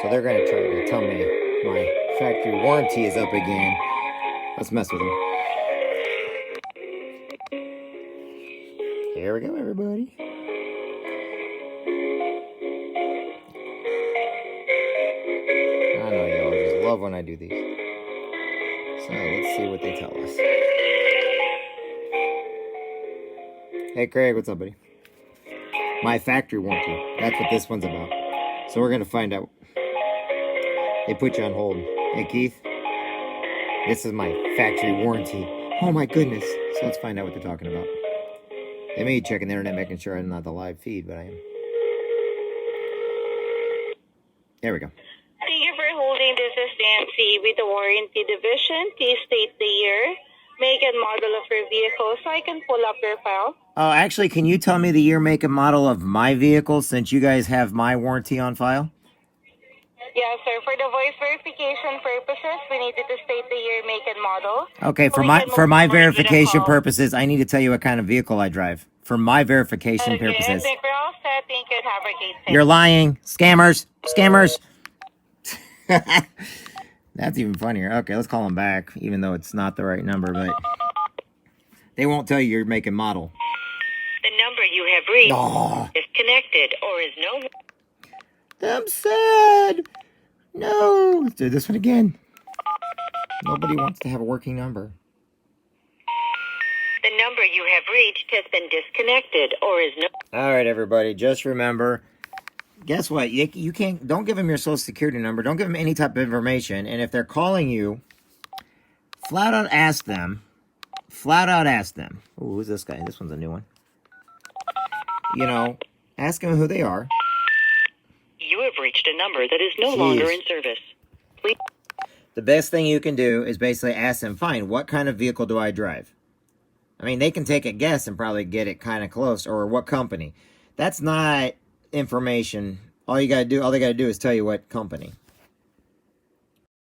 So they're going to try to tell me my factory warranty is up again. Let's mess with them. Here we go, everybody. I know y'all just love when I do these. So let's see what they tell us. Hey Craig, what's up, buddy? My factory warranty. That's what this one's about. So we're going to find out. They put you on hold. Hey Keith, this is my factory warranty. Oh my goodness. So let's find out what they're talking about. They may be checking the internet, making sure I'm not the live feed, but I am. There we go. Thank you for holding. This is Nancy with the warranty division. Please state the year, make, and model of your vehicle so I can pull up your file. Oh, actually, can you tell me the year, make, and model of my vehicle since you guys have my warranty on file? Yes, sir. For the voice verification purposes, we need you to state the year, make, and model. Okay, So for my forward with a verification call. purposes, I need to tell you what kind of vehicle I drive. For my verification Okay, I purposes. think we're all set. Thank you and have a great day. You're lying. Scammers. Scammers. That's even funnier. Okay, let's call them back, even though it's not the right number, but they won't tell you your make and model. The number you have reached Oh, is connected or is no. I'm sad. No. Let's do this one again. Nobody wants to have a working number. The number you have reached has been disconnected or is no. All right, everybody, just remember, guess what? You can't, don't give them your social security number. Don't give them any type of information. And if they're calling you, flat out ask them. Oh, who's this guy? This one's a new one. You know, ask them who they are. You have reached a number that is no Jeez. longer in service. Please. The best thing you can do is basically ask them, fine, what kind of vehicle do I drive? I mean, they can take a guess and probably get it kind of close, or what company. That's not information. All they got to do is tell you what company.